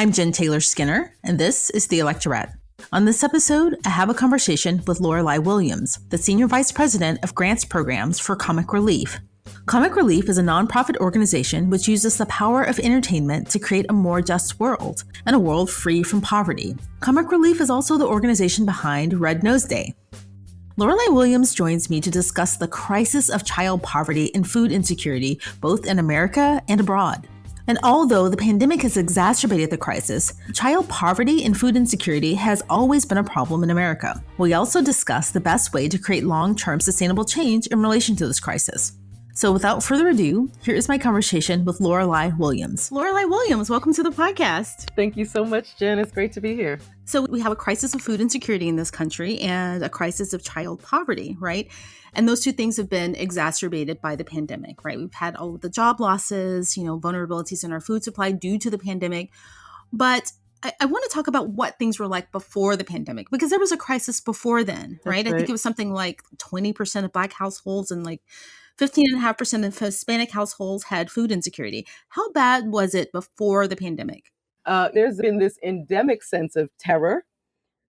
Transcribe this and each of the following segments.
I'm Jen Taylor Skinner, and this is the Electorette. On this episode, I have a conversation with Lorelei Williams, the Senior Vice President of Grants Programs for Comic Relief. Comic Relief is a nonprofit organization which uses the power of entertainment to create a more just world, and a world free from poverty. Comic Relief is also the organization behind Red Nose Day. Lorelei Williams joins me to discuss the crisis of child poverty and food insecurity, both in America and abroad. And although the pandemic has exacerbated the crisis, child poverty and food insecurity has always been a problem in America. We also discuss the best way to create long-term sustainable change in relation to this crisis. So without further ado, here is my conversation with Lorelei Williams. Lorelei Williams, welcome to the podcast. Thank you so much, Jen. It's great to be here. So we have a crisis of food insecurity in this country and a crisis of child poverty, right? And those two things have been exacerbated by the pandemic, right? We've had all of the job losses, vulnerabilities in our food supply due to the pandemic. But I want to talk about what things were like before the pandemic, because there was a crisis before then, right? I think it was something like 20% of Black households and like 15.5% of Hispanic households had food insecurity. How bad was it before the pandemic? There's been this endemic sense of terror,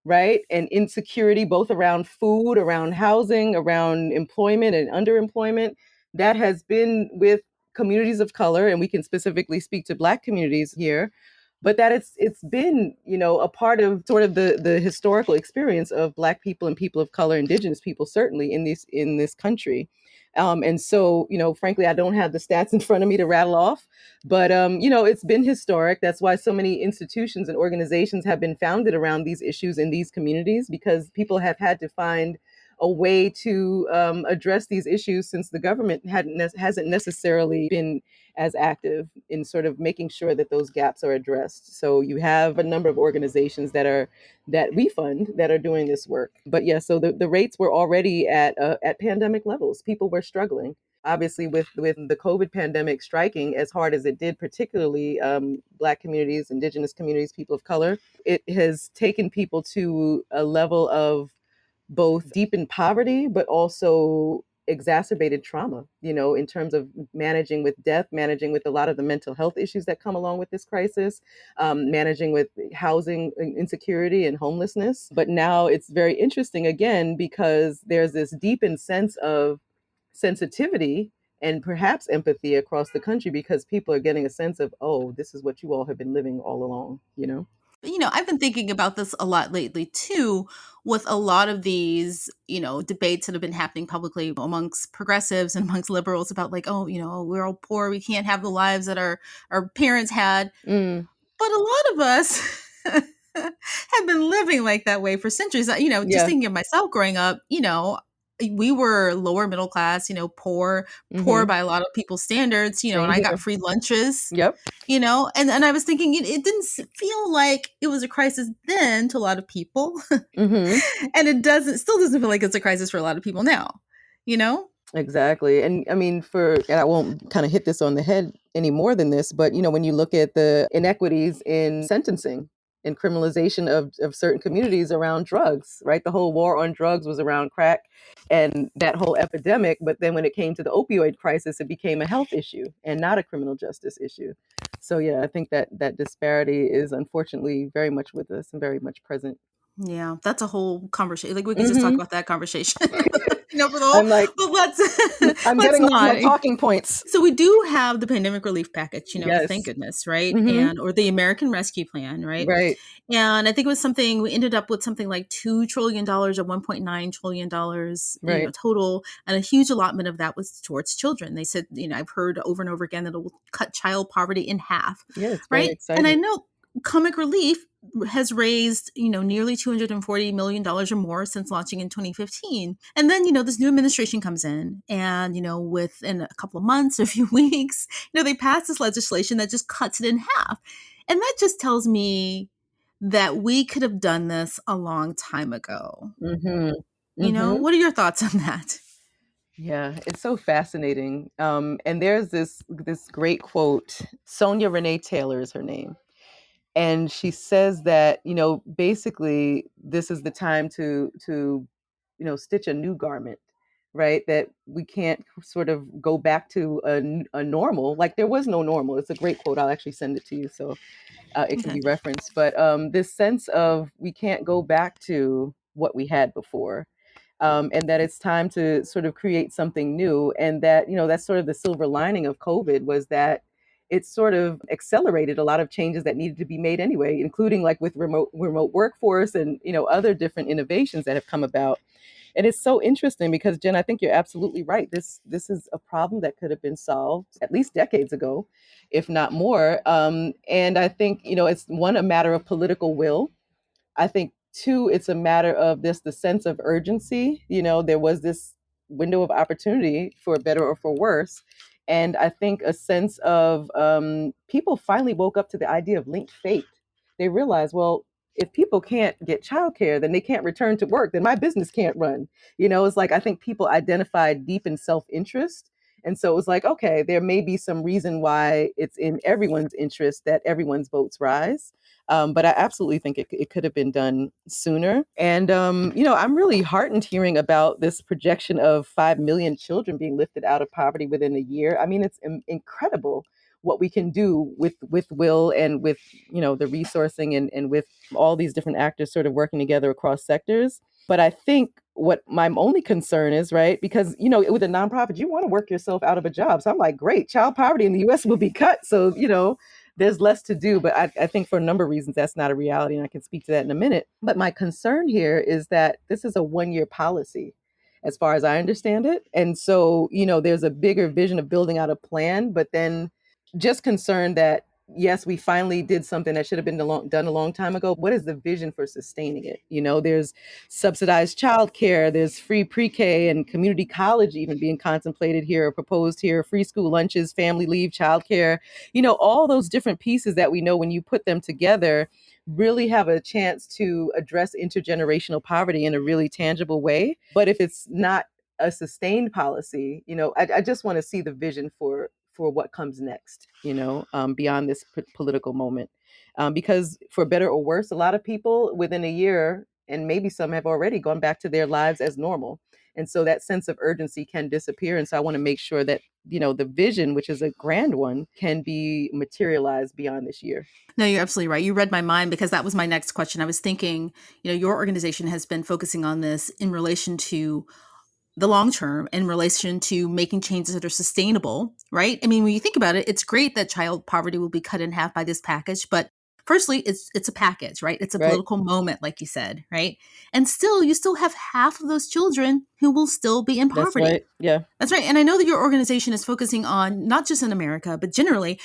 right? And insecurity, both around food, around housing, around employment and underemployment. That has been with communities of color, and we can specifically speak to Black communities here. But that it's been, a part of sort of the historical experience of Black people and people of color, Indigenous people, certainly in this country. And so, frankly, I don't have the stats in front of me to rattle off, but, it's been historic. That's why so many institutions and organizations have been founded around these issues in these communities, because people have had to find a way to address these issues, since the government hasn't necessarily been as active in sort of making sure that those gaps are addressed. So you have a number of organizations that we fund that are doing this work. But yeah, so the rates were already at pandemic levels. People were struggling. Obviously, with the COVID pandemic striking as hard as it did, particularly Black communities, Indigenous communities, people of color, it has taken people to a level of both deepened poverty, but also exacerbated trauma, in terms of managing with death, managing with a lot of the mental health issues that come along with this crisis, managing with housing insecurity and homelessness. But now it's very interesting again, because there's this deepened sense of sensitivity and perhaps empathy across the country, because people are getting a sense of, oh, this is what you all have been living all along, I've been thinking about this a lot lately, too, with a lot of these, debates that have been happening publicly amongst progressives and amongst liberals about like, we're all poor. We can't have the lives that our parents had. But a lot of us have been living like that way for centuries. Just thinking of myself growing up, we were lower middle class, poor by a lot of people's standards, and I got free lunches. Yep. And I was thinking it didn't feel like it was a crisis then to a lot of people. And it still doesn't feel like it's a crisis for a lot of people now, Exactly. And I mean, and I won't kind of hit this on the head any more than this, but, when you look at the inequities in sentencing and criminalization of certain communities around drugs, right? The whole war on drugs was around crack and that whole epidemic. But then when it came to the opioid crisis, it became a health issue and not a criminal justice issue. So, yeah, I think that disparity is unfortunately very much with us and very much present. Yeah, that's a whole conversation. Like we could just talk about that conversation. For the I'm like, but let's I'm let's getting not. talking points. So we do have the pandemic relief package, Yes. Thank goodness, right? Or the American Rescue Plan, right? Right. And I think it was we ended up with something like $2 trillion or $1.9 trillion, Right. total. And a huge allotment of that was towards children. They said, I've heard over and over again that it will cut child poverty in half. Yes. Right. And I know Comic Relief has raised, nearly $240 million or more since launching in 2015. And then, this new administration comes in and, within a couple of months, a few weeks, they pass this legislation that just cuts it in half. And that just tells me that we could have done this a long time ago. What are your thoughts on that? Yeah, it's so fascinating. And there's this great quote. Sonia Renee Taylor is her name. And she says that, basically this is the time to stitch a new garment, right? That we can't sort of go back to a normal. Like there was no normal. It's a great quote. I'll actually send it to you so it can Okay. be referenced. But this sense of we can't go back to what we had before, and that it's time to sort of create something new. And that, that's sort of the silver lining of COVID was that it sort of accelerated a lot of changes that needed to be made anyway, including like with remote workforce and, other different innovations that have come about. And it's so interesting because, Jen, I think you're absolutely right. This is a problem that could have been solved at least decades ago, if not more. And I think, it's one, a matter of political will. I think two, it's a matter of this the sense of urgency. There was this window of opportunity for better or for worse. And I think a sense of people finally woke up to the idea of linked fate. They realized, well, if people can't get childcare, then they can't return to work, then my business can't run. It's like I think people identified deep in self-interest. And so it was like, okay, there may be some reason why it's in everyone's interest that everyone's votes rise. But I absolutely think it could have been done sooner. And, I'm really heartened hearing about this projection of 5 million children being lifted out of poverty within a year. I mean, it's incredible what we can do with will and with, the resourcing and with all these different actors sort of working together across sectors. But I think what my only concern is, right, because, with a nonprofit, you want to work yourself out of a job. So I'm like, great, child poverty in the US will be cut. So, there's less to do, but I think for a number of reasons that's not a reality, and I can speak to that in a minute. But my concern here is that this is a 1-year policy, as far as I understand it. And so, there's a bigger vision of building out a plan, but then just concerned that, yes, we finally did something that should have been done a long time ago. What is the vision for sustaining it? There's subsidized childcare, there's free pre-K and community college even being contemplated here or proposed here, free school lunches, family leave, childcare, all those different pieces that we know when you put them together really have a chance to address intergenerational poverty in a really tangible way. But if it's not a sustained policy, I just want to see the vision for what comes next, beyond this political moment. Because for better or worse, a lot of people within a year, and maybe some have already gone back to their lives as normal. And so that sense of urgency can disappear. And so I want to make sure that, the vision, which is a grand one, can be materialized beyond this year. No, you're absolutely right. You read my mind because that was my next question. I was thinking, your organization has been focusing on this in relation to the long term, in relation to making changes that are sustainable, right? I mean, when you think about it, it's great that child poverty will be cut in half by this package, but firstly, it's a package, right? It's a Right. political moment, like you said, right? And still, you still have half of those children who will still be in That's poverty. right. Yeah. That's right. And I know that your organization is focusing on not just in America, but generally,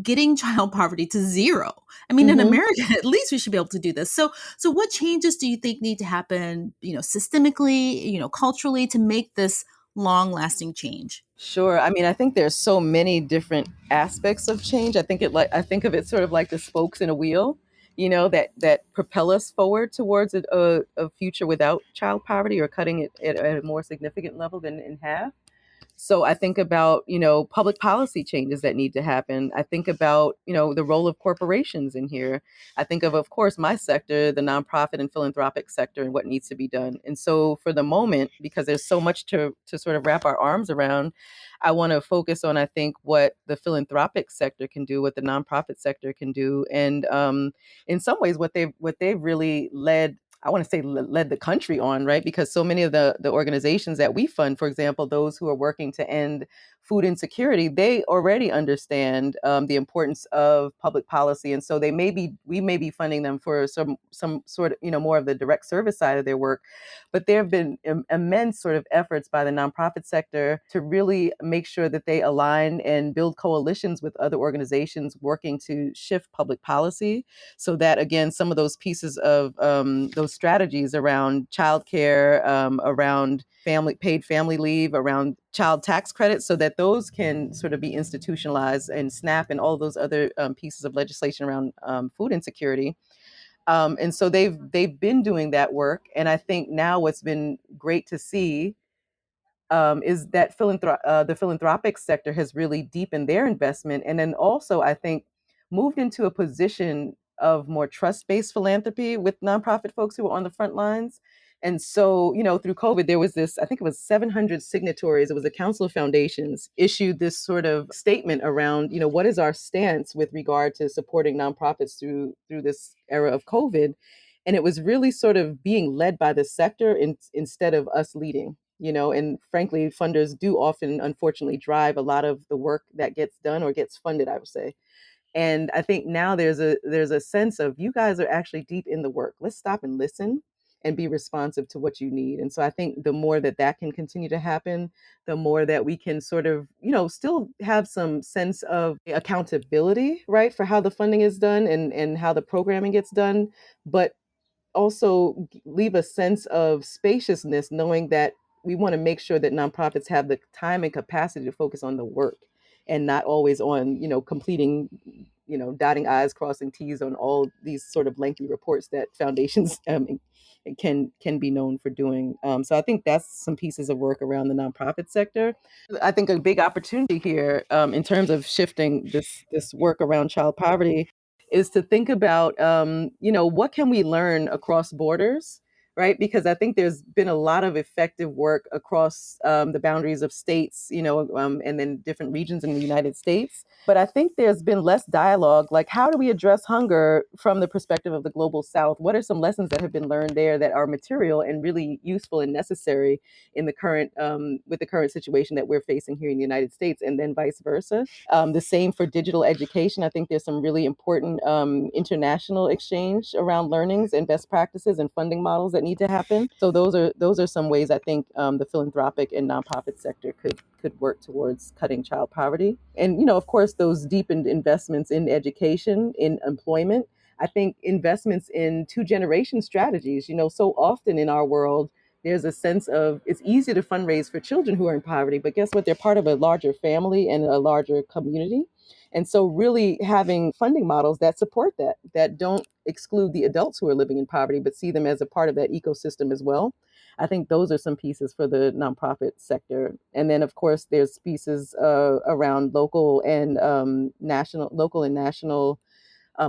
getting child poverty to zero. I mean, in Mm-hmm. America, at least we should be able to do this. So what changes do you think need to happen, systemically, culturally to make this long-lasting change? Sure. I mean, I think there's so many different aspects of change. I think of it sort of like the spokes in a wheel, that propel us forward towards a future without child poverty or cutting it at a more significant level than in half. So I think about, public policy changes that need to happen. I think about, the role of corporations in here. I think of course, my sector, the nonprofit and philanthropic sector, and what needs to be done. And so for the moment, because there's so much to sort of wrap our arms around, I want to focus on, I think, what the philanthropic sector can do, what the nonprofit sector can do, and in some ways, what they've really led. I want to say led the country on, right? Because so many of the organizations that we fund, for example, those who are working to end food insecurity, they already understand the importance of public policy, and so we may be funding them for some sort of more of the direct service side of their work, but there have been immense sort of efforts by the nonprofit sector to really make sure that they align and build coalitions with other organizations working to shift public policy, so that again, some of those pieces of those strategies around childcare, around paid family leave, around child tax credits, so that those can sort of be institutionalized, and SNAP and all those other pieces of legislation around food insecurity. And so they've been doing that work, and I think now what's been great to see is that the philanthropic sector has really deepened their investment, and then also I think moved into a position of more trust-based philanthropy with nonprofit folks who are on the front lines. And so, through COVID, there was this, I think it was 700 signatories. It was a council of foundations issued this sort of statement around, what is our stance with regard to supporting nonprofits through this era of COVID. And it was really sort of being led by the sector instead of us leading, and frankly, funders do often, unfortunately, drive a lot of the work that gets done or gets funded, I would say. And I think now there's a sense of, you guys are actually deep in the work. Let's stop and listen and be responsive to what you need. And so I think the more that can continue to happen, the more that we can sort of, still have some sense of accountability, right, for how the funding is done and how the programming gets done, but also leave a sense of spaciousness, knowing that we want to make sure that nonprofits have the time and capacity to focus on the work and not always on, completing, dotting I's, crossing T's on all these sort of lengthy reports that foundations can be known for doing. So I think that's some pieces of work around the nonprofit sector. I think a big opportunity here, in terms of shifting this work around child poverty, is to think about, what can we learn across borders, right? Because I think there's been a lot of effective work across, the boundaries of states, and then different regions in the United States. But I think there's been less dialogue, like, how do we address hunger from the perspective of the global South? What are some lessons that have been learned there that are material and really useful and necessary in the current, with the current situation that we're facing here in the United States, and then vice versa? The same for digital education. I think there's some really important, international exchange around learnings and best practices and funding models that need to happen. So those are some ways I think, the philanthropic and nonprofit sector could work towards cutting child poverty. And of course, those deepened investments in education, in employment. I think investments in two-generation strategies. So often in our world, there's a sense of, it's easy to fundraise for children who are in poverty, but guess what? They're part of a larger family and a larger community. And so really having funding models that support that don't exclude the adults who are living in poverty, but see them as a part of that ecosystem as well. I think those are some pieces for the nonprofit sector. And then, of course, there's pieces, around local and national,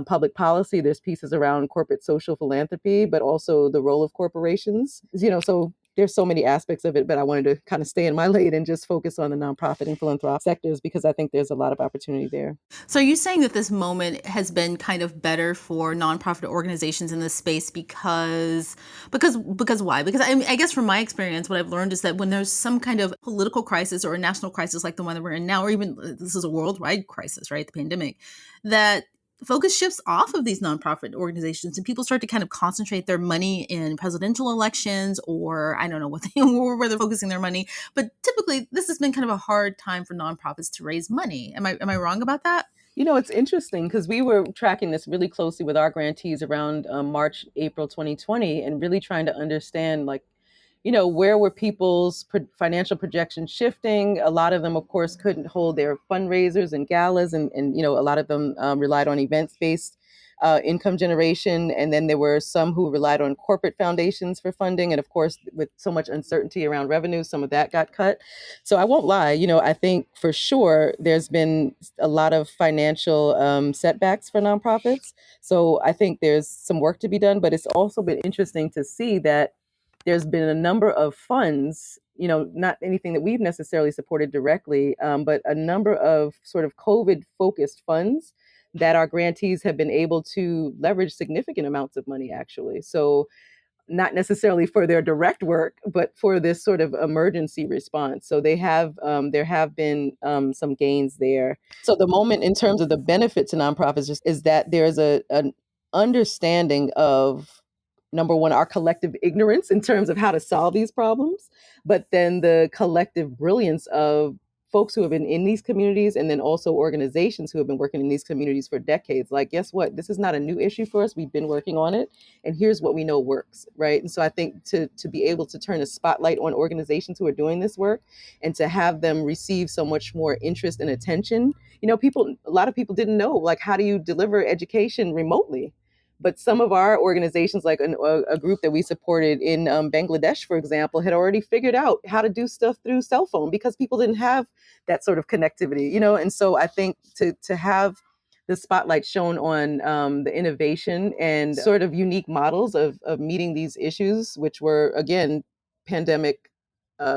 public policy. There's pieces around corporate social philanthropy, but also the role of corporations. So there's so many aspects of it, but I wanted to kind of stay in my lane and just focus on the nonprofit and philanthropic sectors because I think there's a lot of opportunity there. So are you saying that this moment has been kind of better for nonprofit organizations in this space because why? Because I guess from my experience, what I've learned is that when there's some kind of political crisis or a national crisis like the one that we're in now, or even this is a worldwide crisis, right? The pandemic, that focus shifts off of these nonprofit organizations and people start to kind of concentrate their money in presidential elections, or I don't know where they're focusing their money. But typically this has been kind of a hard time for nonprofits to raise money. Am I wrong about that? It's interesting because we were tracking this really closely with our grantees around, March, April 2020, and really trying to understand, like, where were people's financial projections shifting? A lot of them, of course, couldn't hold their fundraisers and galas, and a lot of them, relied on events-based, income generation. And then there were some who relied on corporate foundations for funding. And of course, with so much uncertainty around revenue, some of that got cut. So I won't lie, I think for sure there's been a lot of financial, setbacks for nonprofits. So I think there's some work to be done, but it's also been interesting to see that there's been a number of funds, not anything that we've necessarily supported directly, but a number of sort of COVID focused funds that our grantees have been able to leverage significant amounts of money, actually. So not necessarily for their direct work, but for this sort of emergency response. So there have been, some gains there. So the moment in terms of the benefit to nonprofits is that there's an understanding of, number one, our collective ignorance in terms of how to solve these problems, but then the collective brilliance of folks who have been in these communities, and then also organizations who have been working in these communities for decades. Like, guess what? This is not a new issue for us. We've been working on it, and here's what we know works, right? And so I think to be able to turn a spotlight on organizations who are doing this work and to have them receive so much more interest and attention, a lot of people didn't know, like, how do you deliver education remotely? But some of our organizations, like a group that we supported in, Bangladesh, for example, had already figured out how to do stuff through cell phone because people didn't have that sort of connectivity, And so I think to have the spotlight shown on the innovation and sort of unique models of meeting these issues, which were, again, pandemic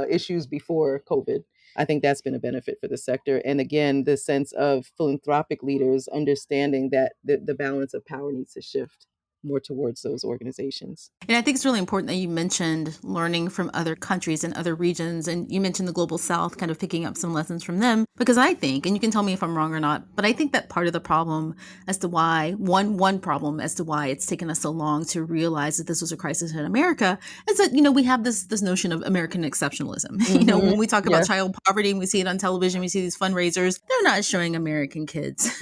issues before COVID. I think that's been a benefit for the sector. And again, the sense of philanthropic leaders understanding that the balance of power needs to shift more towards those organizations. And I think it's really important that you mentioned learning from other countries and other regions. And you mentioned the Global South, kind of picking up some lessons from them, because I think, and you can tell me if I'm wrong or not, but I think that part of the problem as to why, one problem as to why it's taken us so long to realize that this was a crisis in America is that, we have this notion of American exceptionalism. Mm-hmm. When we talk about child poverty and we see it on television, we see these fundraisers, they're not showing American kids.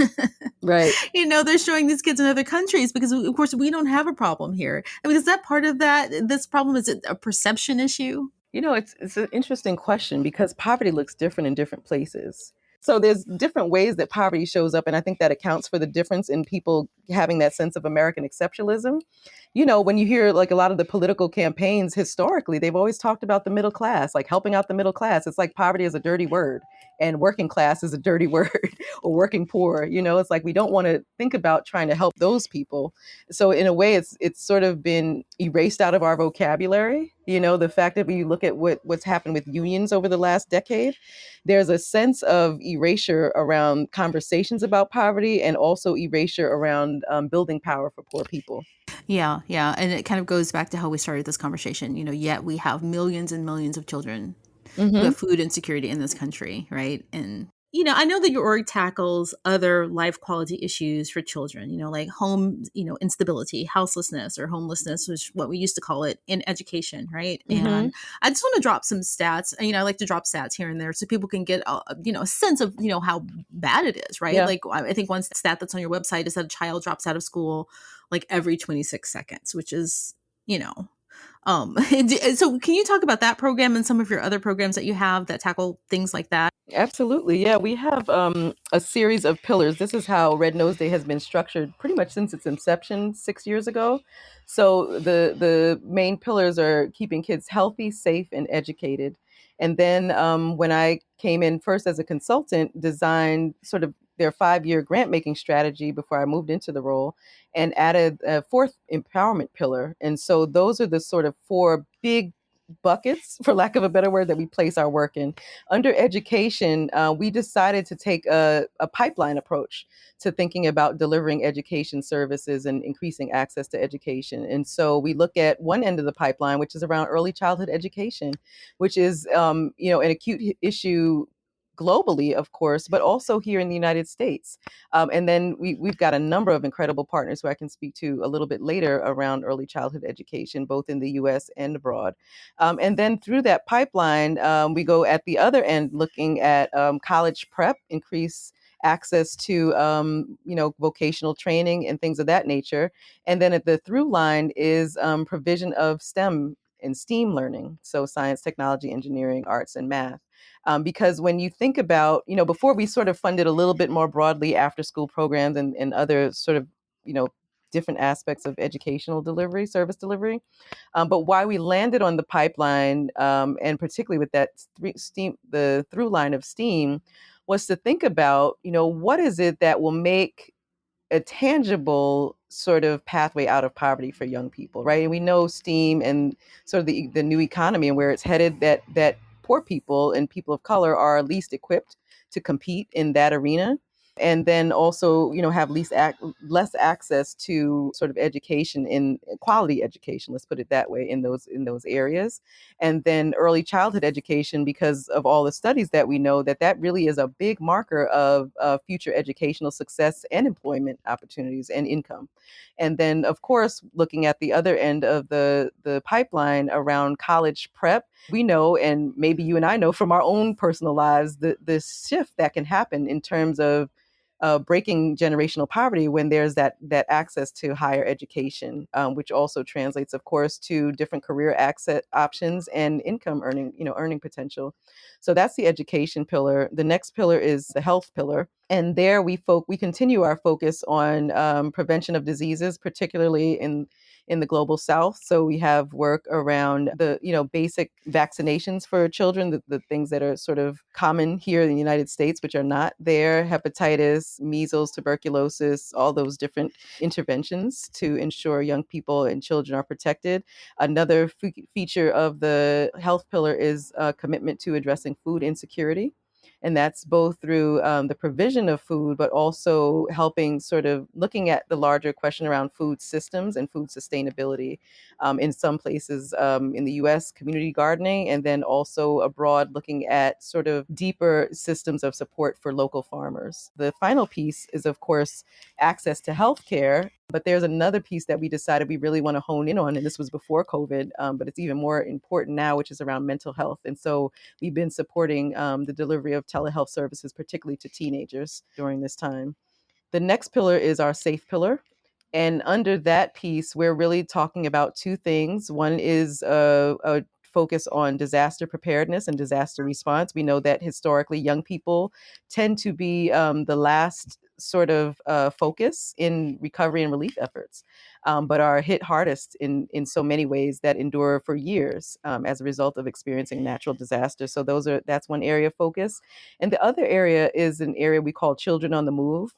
Right. They're showing these kids in other countries because, of course, we don't have a problem here. I mean, is that part of this problem? Is it a perception issue? It's an interesting question because poverty looks different in different places. So there's different ways that poverty shows up. And I think that accounts for the difference in people having that sense of American exceptionalism. When you hear like a lot of the political campaigns historically, they've always talked about the middle class, like helping out the middle class. It's like poverty is a dirty word and working class is a dirty word, or working poor. It's like we don't want to think about trying to help those people. So in a way, it's sort of been erased out of our vocabulary. The fact that when you look at what's happened with unions over the last decade, there's a sense of erasure around conversations about poverty and also erasure around building power for poor people. Yeah. And it kind of goes back to how we started this conversation. Yet we have millions and millions of children who have food insecurity in this country, right? And, I know that your org tackles other life quality issues for children, like home, instability, houselessness or homelessness, which is what we used to call it in education, right? And I just want to drop some stats. I like to drop stats here and there so people can get, a sense of, how bad it is, right? Yeah. Like I think one stat that's on your website is that a child drops out of school like every 26 seconds, which is, so can you talk about that program and some of your other programs that you have that tackle things like that? Absolutely. Yeah, we have a series of pillars. This is how Red Nose Day has been structured pretty much since its inception 6 years ago. So the main pillars are keeping kids healthy, safe, and educated. And then when I came in first as a consultant, designed sort of their 5-year grant making strategy before I moved into the role and added a fourth empowerment pillar. And so those are the sort of four big buckets, for lack of a better word, that we place our work in. Under education, we decided to take a pipeline approach to thinking about delivering education services and increasing access to education. And so we look at one end of the pipeline, which is around early childhood education, which is, an acute issue globally, of course, but also here in the United States. And then we've got a number of incredible partners who I can speak to a little bit later around early childhood education, both in the US and abroad. And then through that pipeline, we go at the other end looking at college prep, increase access to vocational training and things of that nature. And then at the through line is provision of STEM and STEAM learning, so science, technology, engineering, arts, and math. Because when you think about, before we sort of funded a little bit more broadly after school programs and other sort of, different aspects of educational delivery, service delivery. But why we landed on the pipeline, and particularly with that the through line of STEAM, was to think about, what is it that will make a tangible sort of pathway out of poverty for young people, right? And we know STEAM and sort of the new economy and where it's headed, that poor people and people of color are least equipped to compete in that arena. And then also, have less access to sort of education, in quality education, let's put it that way, in those areas. And then early childhood education, because of all the studies that we know, that really is a big marker of future educational success and employment opportunities and income. And then, of course, looking at the other end of the pipeline around college prep, we know, and maybe you and I know from our own personal lives, the shift that can happen in terms of breaking generational poverty when there's that access to higher education, which also translates, of course, to different career access options and income earning potential. So that's the education pillar. The next pillar is the health pillar, And there we continue our focus on prevention of diseases, particularly in the global south. So we have work around the basic vaccinations for children, the things that are sort of common here in the United States, which are not there: hepatitis, measles, tuberculosis, all those different interventions to ensure young people and children are protected. Another feature of the health pillar is a commitment to addressing food insecurity. And that's both through the provision of food, but also helping sort of looking at the larger question around food systems and food sustainability. In some places in the US, community gardening, and then also abroad, looking at sort of deeper systems of support for local farmers. The final piece is, of course, access to healthcare. But there's another piece that we decided we really want to hone in on, and this was before COVID, but it's even more important now, which is around mental health. And so we've been supporting the delivery of telehealth services, particularly to teenagers during this time. The next pillar is our safe pillar. And under that piece, we're really talking about two things. One is a focus on disaster preparedness and disaster response. We know that historically young people tend to be the last sort of focus in recovery and relief efforts, but are hit hardest in so many ways that endure for years as a result of experiencing natural disasters. So that's one area of focus. And the other area is an area we call children on the move.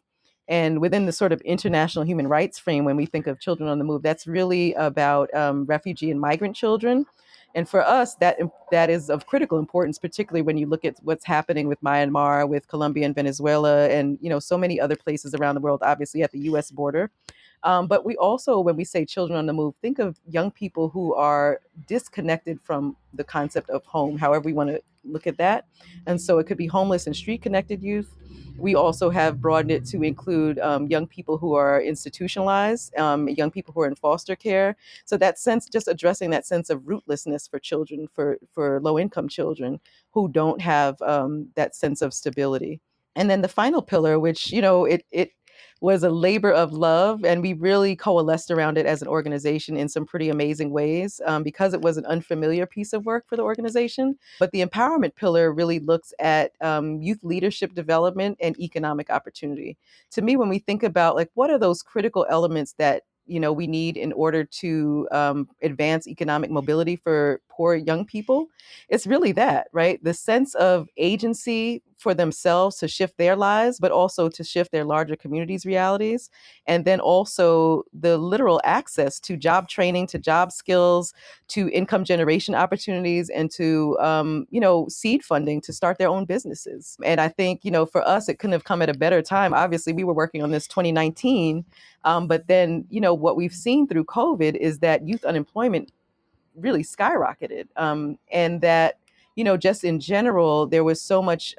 And within the sort of international human rights frame, when we think of children on the move, that's really about refugee and migrant children. And for us, that is of critical importance, particularly when you look at what's happening with Myanmar, with Colombia and Venezuela, and so many other places around the world, obviously at the U.S. border. But we also, when we say children on the move, think of young people who are disconnected from the concept of home, however we want to look at that. And so it could be homeless and street-connected youth. We also have broadened it to include young people who are institutionalized, young people who are in foster care. So that sense, just addressing that sense of rootlessness for children, for low-income children who don't have that sense of stability. And then the final pillar, which, it was a labor of love, and we really coalesced around it as an organization in some pretty amazing ways because it was an unfamiliar piece of work for the organization. But the empowerment pillar really looks at youth leadership development and economic opportunity. To me, when we think about like what are those critical elements that we need in order to advance economic mobility for poor young people, it's really that, right? The sense of agency for themselves to shift their lives, but also to shift their larger communities' realities. And then also the literal access to job training, to job skills, to income generation opportunities, and to, seed funding to start their own businesses. And I think, for us, it couldn't have come at a better time. Obviously, we were working on this 2019. But then, what we've seen through COVID is that youth unemployment really skyrocketed. And that, just in general, there was so much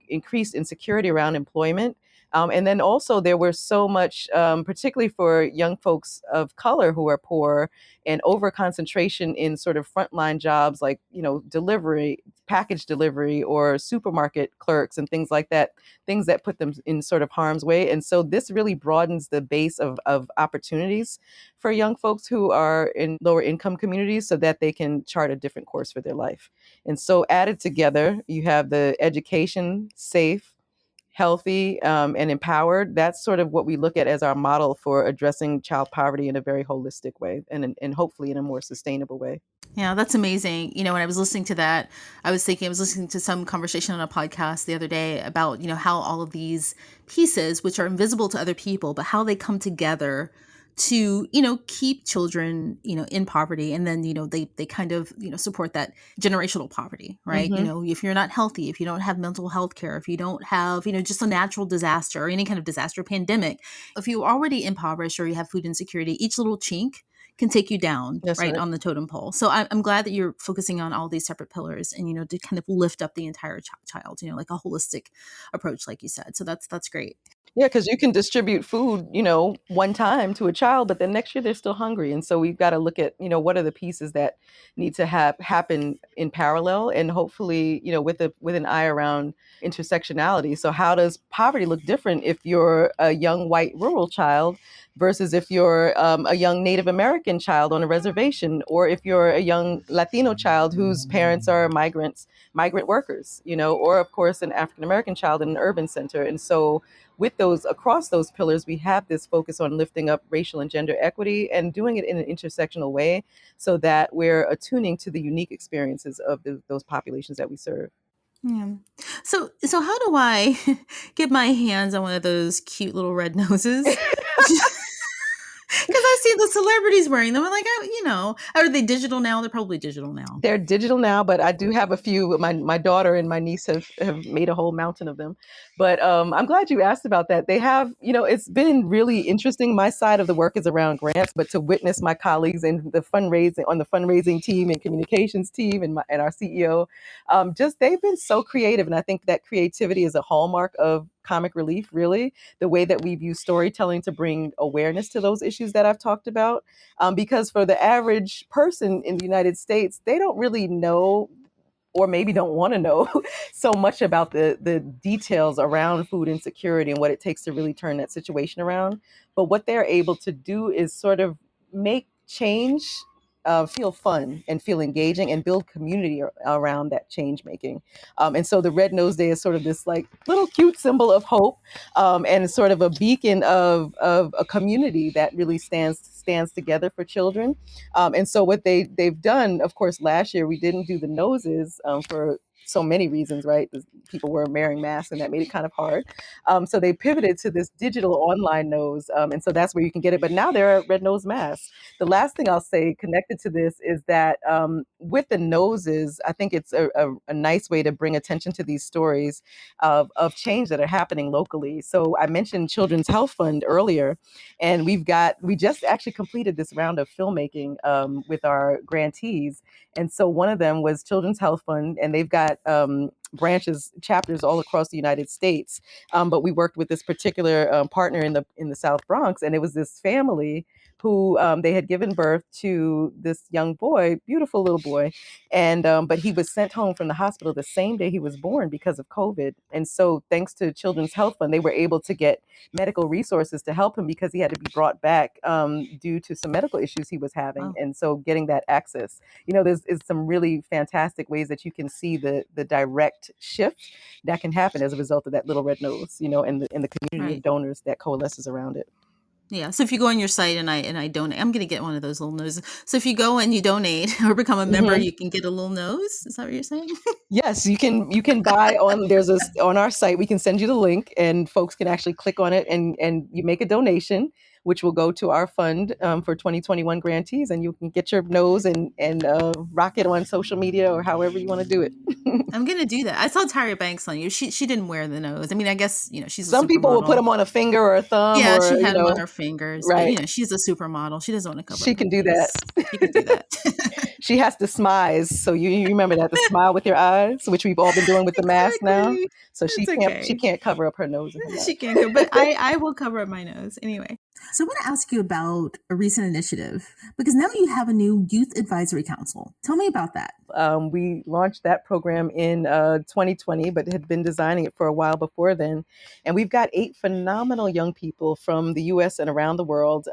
increased insecurity around employment. And then also there was so much, particularly for young folks of color who are poor, and over concentration in sort of frontline jobs like, delivery, package delivery, or supermarket clerks and things like that, things that put them in sort of harm's way. And so this really broadens the base of opportunities for young folks who are in lower income communities so that they can chart a different course for their life. And so added together, you have the education, safe, healthy, and empowered. That's sort of what we look at as our model for addressing child poverty in a very holistic way and hopefully in a more sustainable way. Yeah, that's amazing. When I was listening to that, I was listening to some conversation on a podcast the other day about, how all of these pieces, which are invisible to other people, but how they come together to, keep children, in poverty. And then, they kind of, support that generational poverty, right? Mm-hmm. If you're not healthy, if you don't have mental health care, if you don't have, just a natural disaster or any kind of disaster, pandemic, if you're already impoverished or you have food insecurity, each little chink can take you down, That's right, right. on the totem pole. So I'm glad that you're focusing on all these separate pillars and, to kind of lift up the entire child, like a holistic approach, like you said. So that's great. Yeah, because you can distribute food, one time to a child, but then next year they're still hungry. And so we've got to look at, what are the pieces that need to happen in parallel, and hopefully, with an eye around intersectionality. So how does poverty look different if you're a young white rural child versus if you're a young Native American child on a reservation, or if you're a young Latino child whose parents are migrant workers, or of course an African American child in an urban center. And so with those, across those pillars, we have this focus on lifting up racial and gender equity and doing it in an intersectional way, so that we're attuning to the unique experiences of those populations that we serve. Yeah. So how do I get my hands on one of those cute little red noses? Because I see the celebrities wearing them. I'm like, are they digital now? They're probably digital now. They're digital now, but I do have a few. My daughter and my niece have made a whole mountain of them. But I'm glad you asked about that. They have, it's been really interesting. My side of the work is around grants, but to witness my colleagues in the fundraising team and communications team, and our CEO, just they've been so creative. And I think that creativity is a hallmark of comic relief, really, the way that we've used storytelling to bring awareness to those issues that I've talked about. Because for the average person in the United States, they don't really know, or maybe don't want to know so much about the details around food insecurity and what it takes to really turn that situation around. But what they're able to do is sort of make change feel fun and feel engaging and build community around that change making. And so the Red Nose Day is sort of this like little cute symbol of hope, and sort of a beacon of a community that really stands together for children. And so what they've done, of course, last year we didn't do the noses for so many reasons, right? People were wearing masks, and that made it kind of hard. So they pivoted to this digital online nose, and so that's where you can get it. But now there are red nose masks. The last thing I'll say connected to this is that with the noses, I think it's a nice way to bring attention to these stories of change that are happening locally. So I mentioned Children's Health Fund earlier, and we just actually completed this round of filmmaking with our grantees. And so one of them was Children's Health Fund, and they've got chapters all across the United States. But we worked with this particular partner in the South Bronx, and it was this family who they had given birth to this young boy, beautiful little boy, and but he was sent home from the hospital the same day he was born because of COVID. And so, thanks to Children's Health Fund, they were able to get medical resources to help him because he had to be brought back due to some medical issues he was having. Wow. And so, getting that access, there's is some really fantastic ways that you can see the direct shift that can happen as a result of that little red nose, and the community of donors that coalesces around it. Yeah. So if you go on your site and I donate, I'm going to get one of those little noses. So if you go and you donate or become a member, you can get a little nose. Is that what you're saying? Yes, you can buy on our site. We can send you the link, and folks can actually click on it, and you make a donation, which will go to our fund for 2021 grantees, and you can get your nose and rock it on social media or however you want to do it. I'm gonna do that. I saw Tyra Banks on you. She didn't wear the nose. I mean, I guess she's a Some people will supermodel. put them on a finger or a thumb. Yeah, or, she had them on her fingers. Right. But she's a supermodel. She doesn't want to cover. She can do that. She can do that. She has to smize. So you remember that, the smile with your eyes, which we've all been doing with the mask now. So she can't cover up her nose. She can't go, but I will cover up my nose anyway. So I want to ask you about a recent initiative, because now you have a new youth advisory council. Tell me about that. We launched that program in 2020, but had been designing it for a while before then. And we've got 8 phenomenal young people from the US and around the world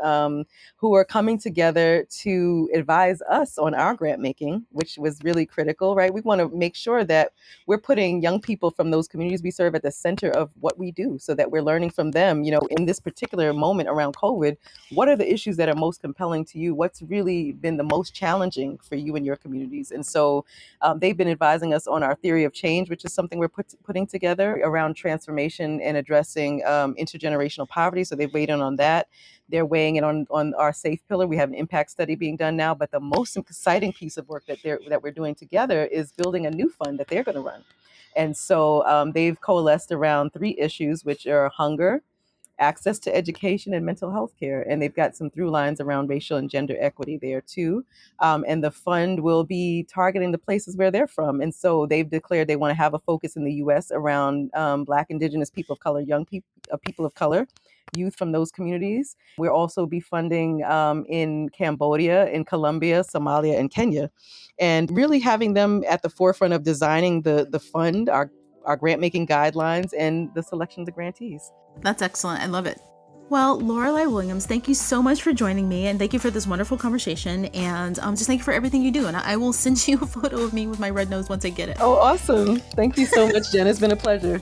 who are coming together to advise us on our grant making, which was really critical, right? We want to make sure that we're putting young people from those communities we serve at the center of what we do, so that we're learning from them, in this particular moment around COVID. What are the issues that are most compelling to you? What's really been the most challenging for you and your communities? And so they've been advising us on our theory of change, which is something we're putting together around transformation and addressing intergenerational poverty. So they've weighed in on that. They're weighing in on our safe pillar. We have an impact study being done now, but the most exciting piece of work that we're doing together is building a new fund that they're going to run. And so they've coalesced around 3 issues, which are hunger, access to education and mental health care. And they've got some through lines around racial and gender equity there too. And the fund will be targeting the places where they're from. And so they've declared they want to have a focus in the U.S. around Black, Indigenous, people of color, young people of color, youth from those communities. We'll also be funding in Cambodia, in Colombia, Somalia, and Kenya, and really having them at the forefront of designing the fund, our grant making guidelines, and the selection of the grantees. That's excellent. I love it. Well, Lorelei Williams, thank you so much for joining me, and thank you for this wonderful conversation, and just thank you for everything you do. And I will send you a photo of me with my red nose once I get it. Oh, awesome. Thank you so much, Jen. It's been a pleasure.